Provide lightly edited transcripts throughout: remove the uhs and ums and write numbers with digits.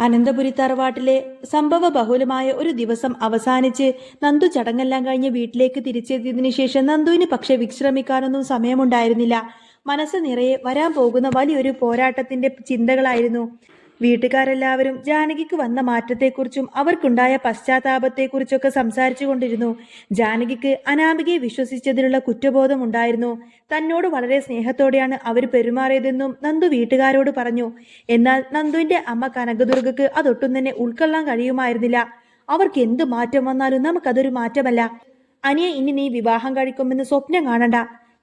അനന്തപുരി തറവാട്ടിലെ സംഭവ ബഹുലമായ ഒരു ദിവസം അവസാനിച്ച് നന്ദു ചടങ്ങെല്ലാം കഴിഞ്ഞ് വീട്ടിലേക്ക് തിരിച്ചെത്തിയതിനു ശേഷം നന്ദുവിന് പക്ഷെ വിശ്രമിക്കാനൊന്നും സമയമുണ്ടായിരുന്നില്ല. മനസ്സ് നിറയെ വരാൻ പോകുന്ന വലിയൊരു പോരാട്ടത്തിന്റെ ചിന്തകളായിരുന്നു. വീട്ടുകാരെല്ലാവരും ജാനകിക്ക് വന്ന മാറ്റത്തെക്കുറിച്ചും അവർക്കുണ്ടായ പശ്ചാത്താപത്തെക്കുറിച്ചൊക്കെ സംസാരിച്ചു കൊണ്ടിരുന്നു. ജാനകിക്ക് അനാമികയെ വിശ്വസിച്ചതിലുള്ള കുറ്റബോധം ഉണ്ടായിരുന്നു. തന്നോട് വളരെ സ്നേഹത്തോടെയാണ് അവർ പെരുമാറിയതെന്നും നന്ദു വീട്ടുകാരോട് പറഞ്ഞു. എന്നാൽ നന്ദുവിന്റെ അമ്മ കനകദുർഗക്ക് അതൊട്ടും തന്നെ ഉൾക്കൊള്ളാൻ കഴിയുമായിരുന്നില്ല. അവർക്ക് എന്ത് മാറ്റം വന്നാലും നമുക്കതൊരു മാറ്റമല്ല. അനിയെ ഇനി നീ വിവാഹം കഴിക്കുമെന്ന് സ്വപ്നം കാണണ്ട,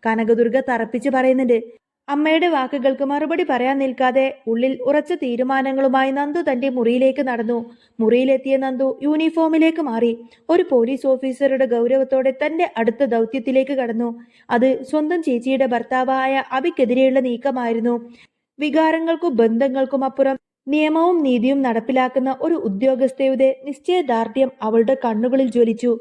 കനകദുർഗ തറപ്പിച്ച് പറയുന്നുണ്ട്. അമ്മയുടെ വാക്കുകൾക്ക് മറുപടി പറയാൻ നിൽക്കാതെ ഉള്ളിൽ ഉറച്ച തീരുമാനങ്ങളുമായി നന്ദു തന്റെ മുറിയിലേക്ക് നടന്നു. മുറിയിലെത്തിയ നന്ദു യൂണിഫോമിലേക്ക് മാറി. ഒരു പോലീസ് ഓഫീസറുടെ ഗൗരവത്തോടെ തന്റെ അടുത്ത ദൗത്യത്തിലേക്ക് കടന്നു. അത് സ്വന്തം ചേച്ചിയുടെ ഭർത്താവായ അബിക്കെതിരെയുള്ള നീക്കമായിരുന്നു. വികാരങ്ങൾക്കും ബന്ധങ്ങൾക്കും അപ്പുറം നിയമവും നീതിയും നടപ്പിലാക്കുന്ന ഒരു ഉദ്യോഗസ്ഥയുടെ നിശ്ചയദാർഢ്യം അവളുടെ കണ്ണുകളിൽ ജ്വലിച്ചു.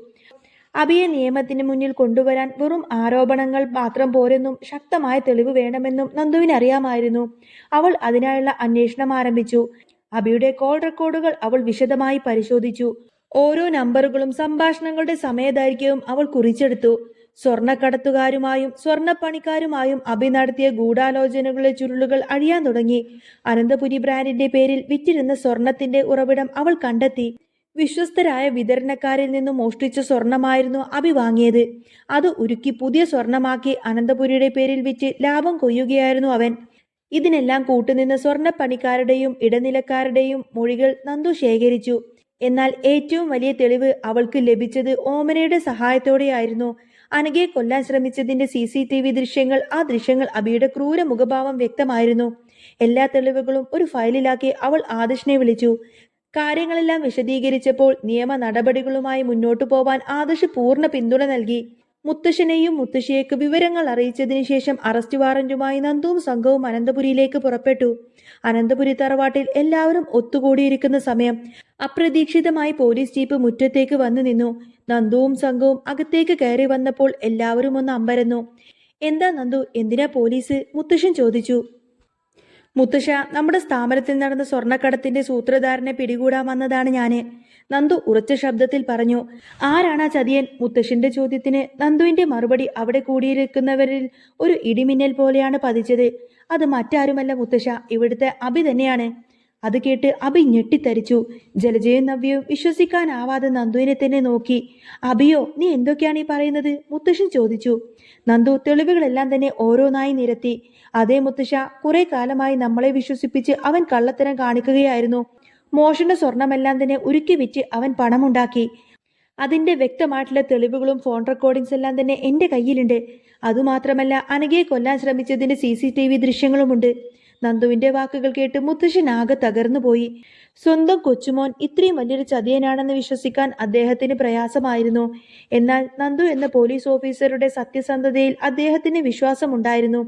അബിയെ നിയമത്തിന് മുന്നിൽ കൊണ്ടുവരാൻ വെറും ആരോപണങ്ങൾ മാത്രം പോരെന്നും ശക്തമായ തെളിവ് വേണമെന്നും നന്ദുവിന് അറിയാമായിരുന്നു. അവൾ അതിനായുള്ള അന്വേഷണം ആരംഭിച്ചു. അബിയുടെ കോൾ റെക്കോർഡുകൾ അവൾ വിശദമായി പരിശോധിച്ചു. ഓരോ നമ്പറുകളും സംഭാഷണങ്ങളുടെ സമയദൈർഘ്യവും അവൾ കുറിച്ചെടുത്തു. സ്വർണ്ണക്കടത്തുകാരുമായും സ്വർണ്ണപ്പണിക്കാരുമായും അബി നടത്തിയ ഗൂഢാലോചനകളുടെ ചുരുളുകൾ അഴിയാൻ തുടങ്ങി. അനന്തപുരി ബ്രാൻഡിന്റെ പേരിൽ വിറ്റിരുന്ന സ്വർണത്തിന്റെ ഉറവിടം അവൾ കണ്ടെത്തി. വിശ്വസ്തരായ വിതരണക്കാരിൽ നിന്നും മോഷ്ടിച്ച സ്വർണമായിരുന്നു അബി വാങ്ങിയത്. അത് ഉരുക്കി പുതിയ സ്വർണമാക്കി അനന്തപുരിയുടെ പേരിൽ വിറ്റ് ലാഭം കൊയ്യുകയായിരുന്നു അവൻ. ഇതിനെല്ലാം കൂട്ടുനിന്ന സ്വർണ്ണപ്പണിക്കാരുടെയും ഇടനിലക്കാരുടെയും മൊഴികൾ നന്ദു ശേഖരിച്ചു. എന്നാൽ ഏറ്റവും വലിയ തെളിവ് അവൾക്ക് ലഭിച്ചത് ഓമനയുടെ സഹായത്തോടെയായിരുന്നു. അനഘയെ കൊല്ലാൻ ശ്രമിച്ചതിന്റെ CCTV ദൃശ്യങ്ങൾ. ആ ദൃശ്യങ്ങൾ അബിയുടെ ക്രൂര മുഖഭാവം വ്യക്തമായിരുന്നു. എല്ലാ തെളിവുകളും ഒരു ഫയലിലാക്കി അവൾ ആദർശിനെ വിളിച്ചു. കാര്യങ്ങളെല്ലാം വിശദീകരിച്ചപ്പോൾ നിയമ നടപടികളുമായി മുന്നോട്ടു പോവാൻ ആദർശ് പൂർണ്ണ പിന്തുണ നൽകി. മുത്തശ്ശനെയും മുത്തശ്ശിയേക്ക് വിവരങ്ങൾ അറിയിച്ചതിനു ശേഷം അറസ്റ്റ് വാറന്റുമായി നന്ദുവും സംഘവും അനന്തപുരിയിലേക്ക് പുറപ്പെട്ടു. അനന്തപുരി തറവാട്ടിൽ എല്ലാവരും ഒത്തുകൂടിയിരിക്കുന്ന സമയം അപ്രതീക്ഷിതമായി പോലീസ് ജീപ്പ് മുറ്റത്തേക്ക് വന്നു നിന്നു. നന്ദുവും സംഘവും അകത്തേക്ക് കയറി വന്നപ്പോൾ എല്ലാവരും ഒന്ന് അമ്പരന്നു. എന്താ നന്ദു, എന്തിനാ പോലീസ്? മുത്തശ്ശൻ ചോദിച്ചു. മുത്തശ്ശ, നമ്മുടെ സ്ഥാപനത്തിൽ നടന്ന സ്വർണ്ണക്കടത്തിന്റെ സൂത്രധാരനെ പിടികൂടാൻ വന്നതാണ് ഞാന്, നന്ദു ഉറച്ച ശബ്ദത്തിൽ പറഞ്ഞു. ആരാണാ ചതിയൻ? മുത്തശ്ശന്റെ ചോദ്യത്തിന് നന്ദുവിന്റെ മറുപടി അവിടെ കൂടിയിരിക്കുന്നവരിൽ ഒരു ഇടിമിന്നൽ പോലെയാണ് പതിച്ചത്. അത് മറ്റാരുമല്ല മുത്തശ്ശ, ഇവിടുത്തെ അബി തന്നെയാണ്. അത് കേട്ട് അബി ഞെട്ടിത്തരിച്ചു. ജലജയും നവ്യയും വിശ്വസിക്കാനാവാതെ നന്ദുവിനെ തന്നെ നോക്കി. അബിയോ, നീ എന്തൊക്കെയാണ് ഈ പറയുന്നത്? മുത്തശ്ശൻ ചോദിച്ചു. നന്ദു തെളിവുകളെല്ലാം തന്നെ ഓരോന്നായി നിരത്തി. അതേ മുത്തശ്ശ, കുറെ കാലമായി നമ്മളെ വിശ്വസിപ്പിച്ച് അവൻ കള്ളത്തരം കാണിക്കുകയായിരുന്നു. മോഷണ സ്വർണമെല്ലാം തന്നെ ഉരുക്കി വിറ്റ് അവൻ പണമുണ്ടാക്കി. അതിന്റെ വ്യക്തമായിട്ടുള്ള തെളിവുകളും ഫോൺ റെക്കോർഡിങ്സ് എല്ലാം തന്നെ എന്റെ കയ്യിലുണ്ട്. അതുമാത്രമല്ല, അനഘയെ കൊല്ലാൻ ശ്രമിച്ചതിന്റെ CCTV ദൃശ്യങ്ങളുമുണ്ട്. നന്ദുവിന്റെ വാക്കുകൾ കേട്ട് മുത്തശ്ശൻ ആകെ തകർന്നുപോയി. സ്വന്തം കൊച്ചുമോൻ ഇത്രയും വലിയൊരു ചതിയനാണെന്ന് വിശ്വസിക്കാൻ അദ്ദേഹത്തിന് പ്രയാസമായിരുന്നു. എന്നാൽ നന്ദു എന്ന പോലീസ് ഓഫീസറുടെ സത്യസന്ധതയിൽ അദ്ദേഹത്തിന് വിശ്വാസമുണ്ടായിരുന്നു.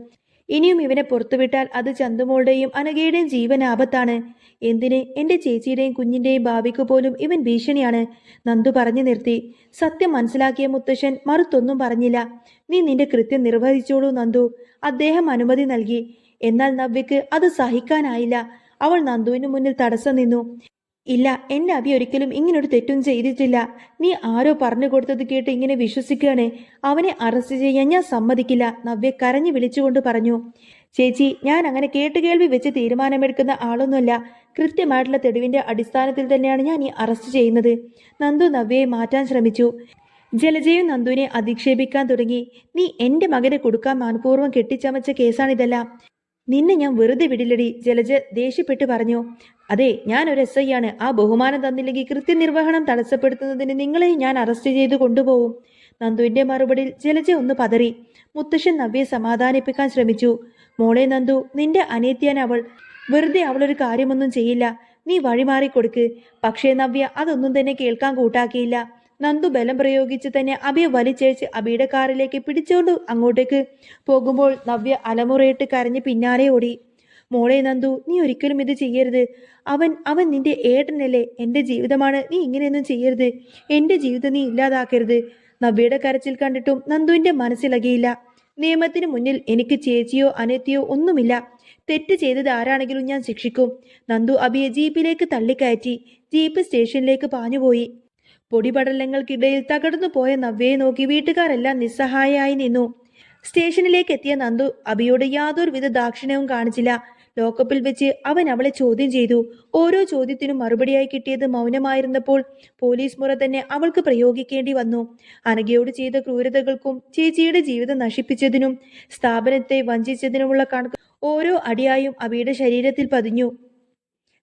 ഇനിയും ഇവനെ പുറത്തുവിട്ടാൽ അത് ചന്തുമോളുടെയും അനഘയുടെയും ജീവൻ ആപത്താണ്. എന്തിന്, എന്റെ ചേച്ചിയുടെയും കുഞ്ഞിന്റെയും ഭാവിക്ക് പോലും ഇവൻ ഭീഷണിയാണ്, നന്ദു പറഞ്ഞു നിർത്തി. സത്യം മനസ്സിലാക്കിയ മുത്തശ്ശൻ മറുത്തൊന്നും പറഞ്ഞില്ല. നീ നിന്റെ കൃത്യം നിർവഹിച്ചോളൂ നന്ദു, അദ്ദേഹം അനുമതി നൽകി. എന്നാൽ നവ്യക്ക് അത് സഹിക്കാനായില്ല. അവൾ നന്ദുവിന് മുന്നിൽ തടസ്സം നിന്നു. ഇല്ല, എന്റെ അബി ഒരിക്കലും ഇങ്ങനൊരു തെറ്റും ചെയ്തിട്ടില്ല. നീ ആരോ പറഞ്ഞു കൊടുത്തത് കേട്ട് ഇങ്ങനെ വിശ്വസിക്കുകയാണ്. അവനെ അറസ്റ്റ് ചെയ്യാൻ ഞാൻ സമ്മതിക്കില്ല, നവ്യ കരഞ്ഞു വിളിച്ചുകൊണ്ട് പറഞ്ഞു. ചേച്ചി, ഞാൻ അങ്ങനെ കേട്ടുകേൾവി വെച്ച് തീരുമാനമെടുക്കുന്ന ആളൊന്നുമല്ല. കൃത്യമായിട്ടുള്ള തെളിവിന്റെ അടിസ്ഥാനത്തിൽ തന്നെയാണ് ഞാൻ ഈ അറസ്റ്റ് ചെയ്യുന്നത്. നന്ദു നവ്യയെ മാറ്റാൻ ശ്രമിച്ചു. ജലജയും നന്ദുവിനെ അധിക്ഷേപിക്കാൻ തുടങ്ങി. നീ എന്റെ മകനെ കൊടുക്കാൻ മനഃപൂർവ്വം കെട്ടിച്ചമച്ച കേസാണിതെല്ലാം. നിന്നെ ഞാൻ വെറുതെ വിടില്ലടി, ജലജ ദേഷ്യപ്പെട്ട് പറഞ്ഞു. അതെ, ഞാൻ ഒരു SI ആണ്. ആ ബഹുമാനം തന്നില്ലെങ്കിൽ കൃത്യനിർവഹണം തടസ്സപ്പെടുത്തുന്നതിന് നിങ്ങളെ ഞാൻ അറസ്റ്റ് ചെയ്ത് കൊണ്ടുപോകും. നന്ദുവിന്റെ മറുപടിയിൽ ജലജ ഒന്ന് പതറി. മുത്തശ്ശൻ നവ്യയെ സമാധാനിപ്പിക്കാൻ ശ്രമിച്ചു. മോളെ നന്ദു, നിന്റെ അനിയത്തിയാണ് അവൾ. വെറുതെ അവളൊരു കാര്യമൊന്നും ചെയ്യില്ല. നീ വഴിമാറി കൊടുക്ക്. പക്ഷേ നവ്യ അതൊന്നും തന്നെ കേൾക്കാൻ കൂട്ടാക്കിയില്ല. നന്ദു ബലം പ്രയോഗിച്ച് തന്നെ അബിയെ വലിച്ചഴിച്ച് അബിയുടെ കാറിലേക്ക് പിടിച്ചുകൊണ്ട് അങ്ങോട്ടേക്ക് പോകുമ്പോൾ നവ്യ അലമുറയിട്ട് കരഞ്ഞ് പിന്നാലെ ഓടി. മോളെ നന്ദു, നീ ഒരിക്കലും ഇത് ചെയ്യരുത്. അവൻ നിന്റെ ഏട്ടനല്ലേ? എന്റെ ജീവിതമാണ്, നീ ഇങ്ങനെയൊന്നും ചെയ്യരുത്. എന്റെ ജീവിതം നീ ഇല്ലാതാക്കരുത്. നവ്യയുടെ കരച്ചിൽ കണ്ടിട്ടും നന്ദുവിന്റെ മനസ്സിലകിയില്ല. നിയമത്തിന് മുന്നിൽ എനിക്ക് ചേച്ചിയോ അനിയത്തിയോ ഒന്നുമില്ല. തെറ്റ് ചെയ്തത് ആരാണെങ്കിലും ഞാൻ ശിക്ഷിക്കും. നന്ദു അബിയെ ജീപ്പിലേക്ക് തള്ളിക്കയറ്റി. ജീപ്പ് സ്റ്റേഷനിലേക്ക് പാഞ്ഞുപോയി. പൊടിപടലങ്ങൾക്കിടയിൽ തകർന്നു പോയ നവ്യയെ നോക്കി വീട്ടുകാരെല്ലാം നിസ്സഹായയായി നിന്നു. സ്റ്റേഷനിലേക്ക് എത്തിയ നന്ദു അബിയോട് യാതൊരുവിധ ദാക്ഷിണ്യവും കാണിച്ചില്ല. ലോക്കപ്പിൽ വെച്ച് അവൻ അവളെ ചോദ്യം ചെയ്തു. ഓരോ ചോദ്യത്തിനും മറുപടിയായി കിട്ടിയത് മൗനമായിരുന്നപ്പോൾ പോലീസ് മുറ തന്നെ അവൾക്ക് പ്രയോഗിക്കേണ്ടി വന്നു. അനഘയോട് ചെയ്ത ക്രൂരതകൾക്കും ചേച്ചിയുടെ ജീവിതം നശിപ്പിച്ചതിനും സ്ഥാപനത്തെ വഞ്ചിച്ചതിനുമുള്ള കണക്ക് ഓരോ അടിയായും അബിയുടെ ശരീരത്തിൽ പതിഞ്ഞു.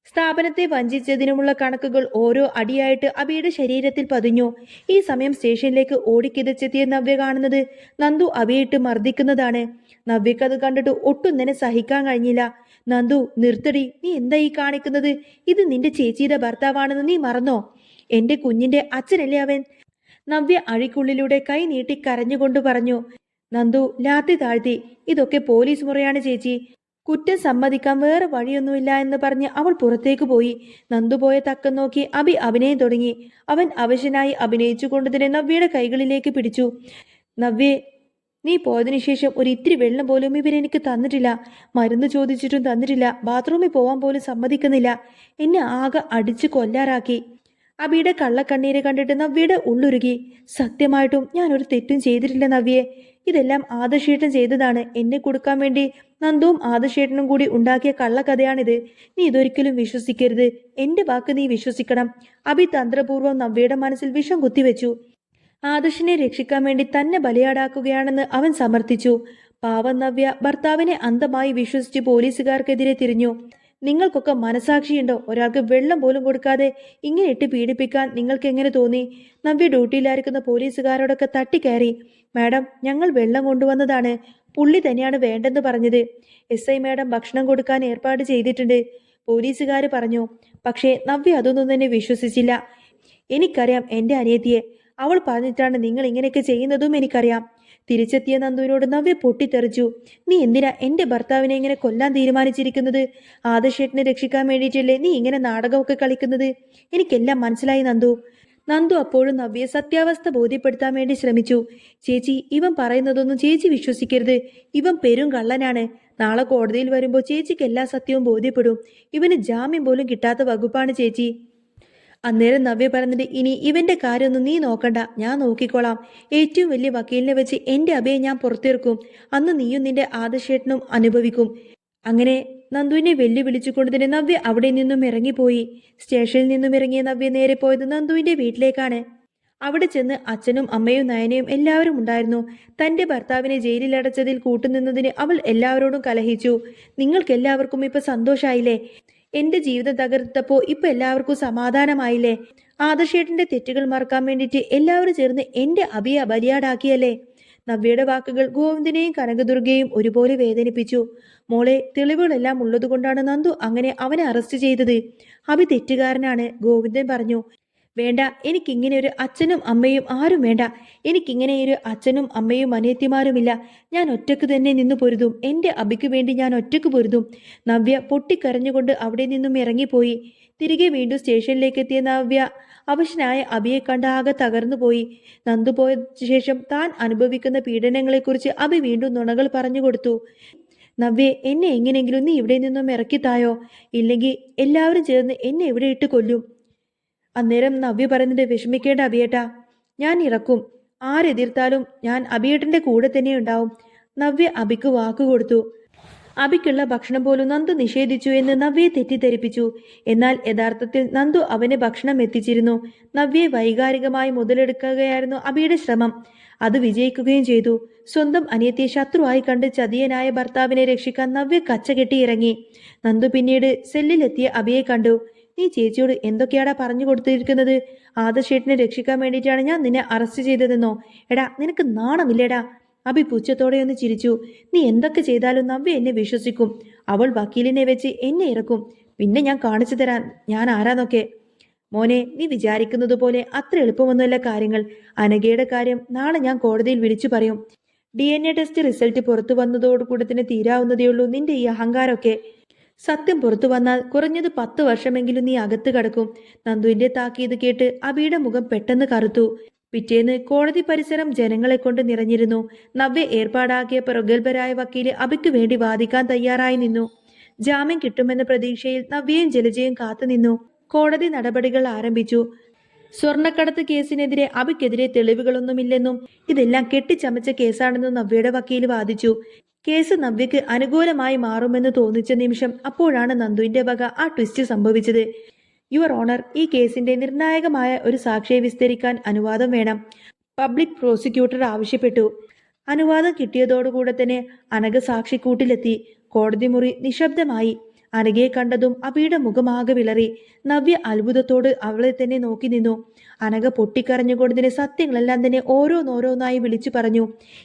സ്ഥാപനത്തെ വഞ്ചിച്ചതിനുമുള്ള കണക്കുകൾ ഓരോ അടിയായിട്ട് അബിയുടെ ശരീരത്തിൽ പതിഞ്ഞു. ഈ സമയം സ്റ്റേഷനിലേക്ക് ഓടിക്കിതച്ചെത്തിയ നവ്യ കാണുന്നത് നന്ദു അബിയിട്ട് മർദ്ദിക്കുന്നതാണ്. നവ്യക്ക് അത് കണ്ടിട്ട് ഒട്ടും തന്നെ സഹിക്കാൻ കഴിഞ്ഞില്ല. നന്ദു, നിർത്തടി, നീ എന്താ ഈ കാണിക്കുന്നത്? ഇത് നിന്റെ ചേച്ചിയുടെ ഭർത്താവാണെന്ന് നീ മറന്നോ? എന്റെ കുഞ്ഞിന്റെ അച്ഛനല്ലേ അവൻ? നവ്യ അഴിക്കുള്ളിലൂടെ കൈ നീട്ടി കരഞ്ഞുകൊണ്ട് പറഞ്ഞു. നന്ദു ലാത്തി താഴ്ത്തി. ഇതൊക്കെ പോലീസ് മുറയാണ് ചേച്ചി. കുറ്റം സമ്മതിക്കാൻ വേറെ വഴിയൊന്നുമില്ല എന്ന് പറഞ്ഞ് അവൾ പുറത്തേക്ക് പോയി. നന്ദു പോയ തക്കം നോക്കി അബി അഭിനയം തുടങ്ങി. അവൻ അവശനായി അഭിനയിച്ചുകൊണ്ട് തന്നെ നവ്യയുടെ കൈകളിലേക്ക് പിടിച്ചു. നവ്യേ, നീ പോയതിനു ശേഷം ഒരു ഇത്തിരി വെള്ളം പോലും ഇവരെനിക്ക് തന്നിട്ടില്ല. മരുന്ന് ചോദിച്ചിട്ടും തന്നിട്ടില്ല. ബാത്റൂമിൽ പോവാൻ പോലും സമ്മതിക്കുന്നില്ല. എന്നെ ആകെ അടിച്ചു കൊല്ലാറാക്കി. അബിയുടെ കള്ളക്കണ്ണീര് കണ്ടിട്ട് നവ്യയുടെ ഉള്ളുരുകി. സത്യമായിട്ടും ഞാൻ ഒരു തെറ്റും ചെയ്തിട്ടില്ല നവ്യേ. ഇതെല്ലാം ആദർശേട്ടൻ ചെയ്തതാണ്. എന്നെ കൊടുക്കാൻ വേണ്ടി നന്ദുവും ആദർശേട്ടനും കൂടി ഉണ്ടാക്കിയ കള്ളക്കഥയാണിത്. നീ ഇതൊരിക്കലും വിശ്വസിക്കരുത്. എന്റെ വാക്ക് നീ വിശ്വസിക്കണം. അബി തന്ത്രപൂർവ്വം നവ്യയുടെ മനസ്സിൽ വിഷം കുത്തിവെച്ചു. ആദർശിനെ രക്ഷിക്കാൻ വേണ്ടി തന്നെ ബലിയാടാക്കുകയാണെന്ന് അവൻ സമർത്ഥിച്ചു. പാവം നവ്യ ഭർത്താവിനെ അന്ധമായി വിശ്വസിച്ച് പോലീസുകാർക്കെതിരെ തിരിഞ്ഞു. നിങ്ങൾക്കൊക്കെ മനസാക്ഷിയുണ്ടോ? ഒരാൾക്ക് വെള്ളം പോലും കൊടുക്കാതെ ഇങ്ങനെ ഇട്ട് പീഡിപ്പിക്കാൻ നിങ്ങൾക്ക് എങ്ങനെ തോന്നി? നവ്യ ഡ്യൂട്ടിയിലായിരിക്കുന്ന പോലീസുകാരോടൊക്കെ തട്ടിക്കയറി. മാഡം, ഞങ്ങൾ വെള്ളം കൊണ്ടുവന്നതാണ്. പുള്ളി തന്നെയാണ് വേണ്ടെന്ന് പറഞ്ഞത്. SI മാഡം ഭക്ഷണം കൊടുക്കാൻ ഏർപ്പാട് ചെയ്തിട്ടുണ്ട്, പോലീസുകാർ പറഞ്ഞു. പക്ഷേ നവ്യ അതൊന്നും തന്നെ വിശ്വസിച്ചില്ല. എനിക്കറിയാം എൻ്റെ അനിയത്തിയെ. അവൾ പറഞ്ഞിട്ടാണ് നിങ്ങൾ ഇങ്ങനെയൊക്കെ ചെയ്യുന്നതും എനിക്കറിയാം. തിരിച്ചെത്തിയ നന്ദുവിനോട് നവ്യ പൊട്ടിത്തെറിച്ചു. നീ എന്തിനാ എൻ്റെ ഭർത്താവിനെ ഇങ്ങനെ കൊല്ലാൻ തീരുമാനിച്ചിരിക്കുന്നത്? ആദർശേട്ടനെ രക്ഷിക്കാൻ വേണ്ടിയിട്ടല്ലേ നീ ഇങ്ങനെ നാടകമൊക്കെ കളിക്കുന്നത്? എനിക്കെല്ലാം മനസ്സിലായി നന്ദു. നന്ദു അപ്പോഴും നവ്യയെ സത്യാവസ്ഥ ബോധ്യപ്പെടുത്താൻ വേണ്ടി ശ്രമിച്ചു. ചേച്ചി, ഇവൻ പറയുന്നതൊന്നും ചേച്ചി വിശ്വസിക്കരുത്. ഇവൻ പെരും കള്ളനാണ്. നാളെ കോടതിയിൽ വരുമ്പോൾ ചേച്ചിക്ക് എല്ലാ സത്യവും ബോധ്യപ്പെടും. ഇവന് ജാമ്യം പോലും കിട്ടാത്ത വകുപ്പാണ് ചേച്ചി. അന്നേരം നവ്യ പറഞ്ഞിട്ട്, ഇനി ഇവന്റെ കാര്യമൊന്നും നീ നോക്കണ്ട, ഞാൻ നോക്കിക്കോളാം. ഏറ്റവും വലിയ വക്കീലിനെ വെച്ച് എൻ്റെ അബയെ ഞാൻ പുറത്തിറക്കും. അന്ന് നീയും നിന്റെ ആദർശേട്ടനും അനുഭവിക്കും. അങ്ങനെ നന്ദുവിനെ വെല്ലുവിളിച്ചുകൊണ്ട് തന്നെ നവ്യ അവിടെ നിന്നും ഇറങ്ങിപ്പോയി. സ്റ്റേഷനിൽ നിന്നും ഇറങ്ങിയ നവ്യ നേരെ പോയത് നന്ദുവിന്റെ വീട്ടിലേക്കാണ്. അവിടെ ചെന്ന് അച്ഛനും അമ്മയും നയനയും എല്ലാവരും ഉണ്ടായിരുന്നു. തന്റെ ഭർത്താവിനെ ജയിലിലടച്ചതിൽ കൂട്ടുനിന്നതിന് അവൾ എല്ലാവരോടും കലഹിച്ചു. നിങ്ങൾക്കെല്ലാവർക്കും ഇപ്പൊ സന്തോഷായില്ലേ? എന്റെ ജീവിതം തകർത്തപ്പോ ഇപ്പൊ എല്ലാവർക്കും സമാധാനമായില്ലേ? ആദർശേട്ടന്റെ തെറ്റുകൾ മറക്കാൻ വേണ്ടിയിട്ട് എല്ലാവരും ചേർന്ന് എന്റെ അബിയെ ബലിയാടാക്കിയല്ലേ? നവ്യയുടെ വാക്കുകൾ ഗോവിന്ദനെയും കനകദുർഗയെയും ഒരുപോലെ വേദനിപ്പിച്ചു. മോളെ, തെളിവുകളെല്ലാം ഉള്ളതുകൊണ്ടാണ് നന്ദു അങ്ങനെ അവനെ അറസ്റ്റ് ചെയ്തത്. അബി തെറ്റുകാരനാണ്, ഗോവിന്ദൻ പറഞ്ഞു. വേണ്ട, എനിക്കിങ്ങനെ ഒരു അച്ഛനും അമ്മയും ആരും വേണ്ട. എനിക്കിങ്ങനെ ഒരു അച്ഛനും അമ്മയും അനിയത്തിമാരുമില്ല. ഞാൻ ഒറ്റക്ക് തന്നെ നിന്ന് പൊരുതും. എൻ്റെ അബിക്ക് വേണ്ടി ഞാൻ ഒറ്റക്ക് പൊരുതും. നവ്യ പൊട്ടിക്കരഞ്ഞുകൊണ്ട് അവിടെ നിന്നും ഇറങ്ങിപ്പോയി. തിരികെ വീണ്ടും സ്റ്റേഷനിലേക്ക് എത്തിയ നവ്യ അവശനായ അബിയെ കണ്ട് ആകെ തകർന്നുപോയി. നന്ദു പോയ ശേഷം താൻ അനുഭവിക്കുന്ന പീഡനങ്ങളെക്കുറിച്ച് അബി വീണ്ടും നുണകൾ പറഞ്ഞു കൊടുത്തു. നവ്യെ, എന്നെ എങ്ങനെയെങ്കിലും നീ ഇവിടെ നിന്നും ഇറക്കിത്തായോ, ഇല്ലെങ്കിൽ എല്ലാവരും ചേർന്ന് എന്നെ ഇവിടെ ഇട്ട് കൊല്ലും. അന്നേരം നവ്യ പറഞ്ഞിട്ട്, വിഷമിക്കേണ്ട അബിയേട്ടാ, ഞാൻ ഇറക്കും. ആരെതിർത്താലും ഞാൻ അബിയേട്ടന്റെ കൂടെ തന്നെ ഉണ്ടാവും. നവ്യ അബിക്ക് വാക്കുകൊടുത്തു. അബിക്കുള്ള ഭക്ഷണം പോലും നന്ദു നിഷേധിച്ചു എന്ന് നവ്യയെ തെറ്റിദ്ധരിപ്പിച്ചു. എന്നാൽ യഥാർത്ഥത്തിൽ നന്ദു അവന് ഭക്ഷണം എത്തിച്ചിരുന്നു. നവ്യയെ വൈകാരികമായി മുതലെടുക്കുകയായിരുന്നു അബിയുടെ ശ്രമം. അത് വിജയിക്കുകയും ചെയ്തു. സ്വന്തം അനിയത്തിയെ ശത്രുവായി കണ്ട് ചതിയനായ ഭർത്താവിനെ രക്ഷിക്കാൻ നവ്യ കച്ചകെട്ടി ഇറങ്ങി. നന്ദു പിന്നീട് സെല്ലിലെത്തിയ അബിയെ കണ്ടു. നീ ചേച്ചിയോട് എന്തൊക്കെയാടാ പറഞ്ഞു കൊടുത്തിരിക്കുന്നത്? ആദർശേട്ടനെ രക്ഷിക്കാൻ വേണ്ടിയിട്ടാണ് ഞാൻ നിന്നെ അറസ്റ്റ് ചെയ്തതെന്നോ? എടാ, നിനക്ക് നാണമില്ലേടാ? അബി പുച്ഛത്തോടെ ഒന്ന് ചിരിച്ചു. നീ എന്തൊക്കെ ചെയ്താലും നവ്യ എന്നെ വിശ്വസിക്കും. അവൾ വക്കീലിനെ വെച്ച് എന്നെ ഇറക്കും. പിന്നെ ഞാൻ കാണിച്ചു തരാൻ ഞാൻ ആരാന്നൊക്കെ. മോനെ, നീ വിചാരിക്കുന്നത് പോലെ അത്ര എളുപ്പമൊന്നുമല്ല കാര്യങ്ങൾ. അനഘയുടെ കാര്യം നാളെ ഞാൻ കോടതിയിൽ വിളിച്ചു പറയും. DNA ടെസ്റ്റ് റിസൾട്ട് പുറത്തു വന്നതോടുകൂടെ തന്നെ തീരാവുന്നതേയുള്ളൂ നിന്റെ ഈ അഹങ്കാരമൊക്കെ. സത്യം പുറത്തു വന്നാൽ കുറഞ്ഞത് 10 വർഷമെങ്കിലും നീ അകത്ത് കടക്കും. നന്ദുവിന്റെ താക്കീത് കേട്ട് അബിയുടെ മുഖം പെട്ടെന്ന് കറുത്തു. പിറ്റേന്ന് കോടതി പരിസരം ജനങ്ങളെ കൊണ്ട് നിറഞ്ഞിരുന്നു. നവ്യ ഏർപ്പാടാക്കിയ പ്രഗത്ഭരായ വക്കീല് അബിക്ക് വേണ്ടി വാദിക്കാൻ തയ്യാറായി നിന്നു. ജാമ്യം കിട്ടുമെന്ന പ്രതീക്ഷയിൽ നവ്യയും ജലജയും കാത്തുനിന്നു. കോടതി നടപടികൾ ആരംഭിച്ചു. സ്വർണ്ണക്കടത്ത് കേസിനെതിരെ അബിക്കെതിരെ തെളിവുകളൊന്നുമില്ലെന്നും ഇതെല്ലാം കെട്ടിച്ചമച്ച കേസാണെന്നും നവ്യയുടെ വക്കീൽ വാദിച്ചു. കേസ് നവ്യക്ക് അനുകൂലമായി മാറുമെന്ന് തോന്നിച്ച നിമിഷം അപ്പോഴാണ് നന്ദുവിന്റെ വക ആ ട്വിസ്റ്റ് സംഭവിച്ചത്. യുവർ ഓണർ, ഈ കേസിന്റെ നിർണായകമായ ഒരു സാക്ഷിയെ വിസ്തരിക്കാൻ അനുവാദം വേണം, പബ്ലിക് പ്രോസിക്യൂട്ടർ ആവശ്യപ്പെട്ടു. അനുവാദം കിട്ടിയതോടുകൂടെ തന്നെ അനഘ സാക്ഷിക്കൂട്ടിലെത്തി. കോടതി മുറി നിശബ്ദമായി. അനഘയെ കണ്ടതും അബിയുടെ മുഖമാകെ വിളറി. നവ്യ അത്ഭുതത്തോട് അവളെ തന്നെ നോക്കി നിന്നു. അനഘ പൊട്ടിക്കരഞ്ഞുകൊണ്ട് തന്നെ സത്യങ്ങളെല്ലാം തന്നെ ഓരോന്നോരോന്നായി വിളിച്ചു പറഞ്ഞു.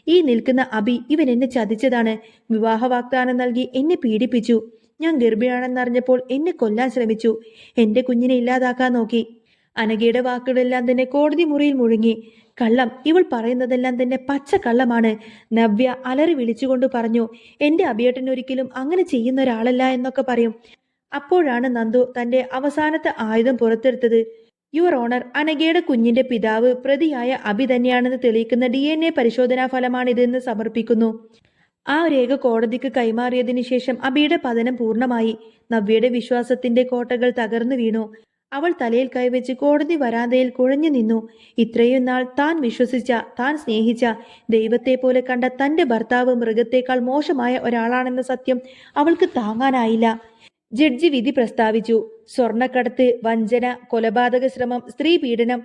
ഈ നിൽക്കുന്ന അബി, ഇവൻ എന്നെ ചതിച്ചതാണ്. വിവാഹ വാഗ്ദാനം നൽകി എന്നെ പീഡിപ്പിച്ചു. ഞാൻ ഗർഭിണിയാണെന്നറിഞ്ഞപ്പോൾ എന്നെ കൊല്ലാൻ ശ്രമിച്ചു. എന്റെ കുഞ്ഞിനെ ഇല്ലാതാക്കാൻ നോക്കി. അനഘയുടെ വാക്കുകളെല്ലാം തന്നെ കോടതി മുറിയിൽ മുഴങ്ങി. കള്ളം, ഇവൾ പറയുന്നതെല്ലാം തന്നെ പച്ച കള്ളമാണ്. നവ്യ അലറി വിളിച്ചുകൊണ്ട് പറഞ്ഞു. എന്റെ അഭിയേട്ടൻ ഒരിക്കലും അങ്ങനെ ചെയ്യുന്ന ഒരാളല്ല എന്നൊക്കെ പറയും. അപ്പോഴാണ് നന്ദു തന്റെ അവസാനത്തെ ആയുധം പുറത്തെടുത്തത്. യുവർ ഓണർ, അനഘയുടെ കുഞ്ഞിന്റെ പിതാവ് പ്രതിയായ അബി തന്നെയാണെന്ന് തെളിയിക്കുന്ന DNA പരിശോധനാ ഫലമാണിതെന്ന് സമർപ്പിക്കുന്നു. ആ രേഖ കോടതിക്ക് കൈമാറിയതിനു ശേഷം അബിയുടെ പതനം പൂർണ്ണമായി. നവ്യയുടെ വിശ്വാസത്തിന്റെ കോട്ടകൾ തകർന്നു വീണു. അവൾ തലയിൽ കൈവച്ച് കോടതി വരാന്തയിൽ കുഴഞ്ഞു നിന്നു. ഇത്രയും നാൾ താൻ വിശ്വസിച്ച, താൻ സ്നേഹിച്ച, ദൈവത്തെ പോലെ കണ്ട തന്റെ ഭർത്താവ് മൃഗത്തേക്കാൾ മോശമായ ഒരാളാണെന്ന സത്യം അവൾക്ക് താങ്ങാനായില്ല. ജഡ്ജി വിധി പ്രസ്താവിച്ചു. സ്വർണ്ണക്കടത്ത്, വഞ്ചന, കൊലപാതക ശ്രമം, സ്ത്രീ പീഡനം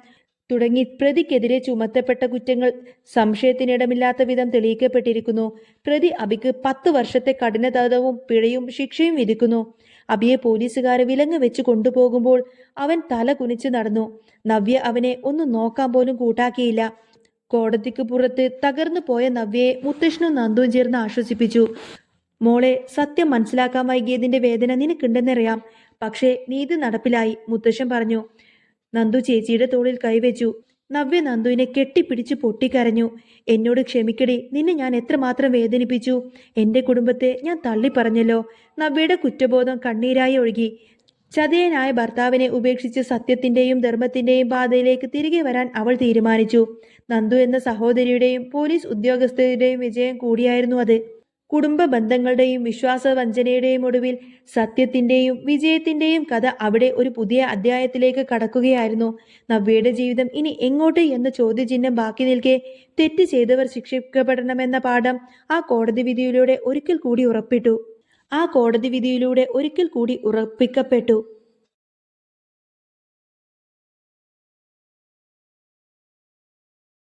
തുടങ്ങി പ്രതിക്കെതിരെ ചുമത്തപ്പെട്ട കുറ്റങ്ങൾ സംശയത്തിനിടമില്ലാത്ത വിധം തെളിയിക്കപ്പെട്ടിരിക്കുന്നു. പ്രതി അബിക്ക് 10 വർഷത്തെ കഠിന തടവും പിഴയും ശിക്ഷയും വിധിക്കുന്നു. അബിയെ പോലീസുകാരെ വിലങ്ങ് വെച്ച് കൊണ്ടുപോകുമ്പോൾ അവൻ തല കുനിച്ച് നടന്നു. നവ്യ അവനെ ഒന്ന് നോക്കാൻ പോലും കൂട്ടാക്കിയില്ല. കോടതിക്ക് പുറത്ത് തകർന്നു പോയ നവ്യയെ മുത്തശ്ശനും നന്ദുവും ചേർന്ന് ആശ്വസിപ്പിച്ചു. മോളെ, സത്യം മനസ്സിലാക്കാൻ വൈകിയതിന്റെ വേദന നിനക്കുണ്ടെന്നറിയാം. പക്ഷേ നീതി നടപ്പിലായി, മുത്തശ്ശൻ പറഞ്ഞു. നന്ദു ചേച്ചിയുടെ തോളിൽ കൈവച്ചു. നവ്യ നന്ദുവിനെ കെട്ടിപ്പിടിച്ച് പൊട്ടിക്കരഞ്ഞു. എന്നോട് ക്ഷമിക്കടി, നിന്നെ ഞാൻ എത്രമാത്രം വേദനിപ്പിച്ചു. എന്റെ കുടുംബത്തെ ഞാൻ തള്ളിപ്പറഞ്ഞല്ലോ. നവ്യയുടെ കുറ്റബോധം കണ്ണീരായി ഒഴുകി. ചതിയനായ ഭർത്താവിനെ ഉപേക്ഷിച്ച് സത്യത്തിന്റെയും ധർമ്മത്തിന്റെയും പാതയിലേക്ക് തിരികെ വരാൻ അവൾ തീരുമാനിച്ചു. നന്ദു എന്ന സഹോദരിയുടെയും പോലീസ് ഉദ്യോഗസ്ഥരുടെയും വിജയം കൂടിയായിരുന്നു അത്. കുടുംബ ബന്ധങ്ങളുടെയും വിശ്വാസവഞ്ചനയുടെയും ഒടുവിൽ സത്യത്തിന്റെയും വിജയത്തിന്റെയും കഥ അവിടെ ഒരു പുതിയ അധ്യായത്തിലേക്ക് കടക്കുകയായിരുന്നു. നവ്യയുടെ ജീവിതം ഇനി എങ്ങോട്ട് എന്ന ചോദ്യചിഹ്നം ബാക്കി നിൽക്കെ തെറ്റ് ചെയ്തവർ ശിക്ഷിക്കപ്പെടണമെന്ന പാഠം ആ കോടതി വിധിയിലൂടെ ഒരിക്കൽ കൂടി ഉറപ്പിക്കപ്പെട്ടു.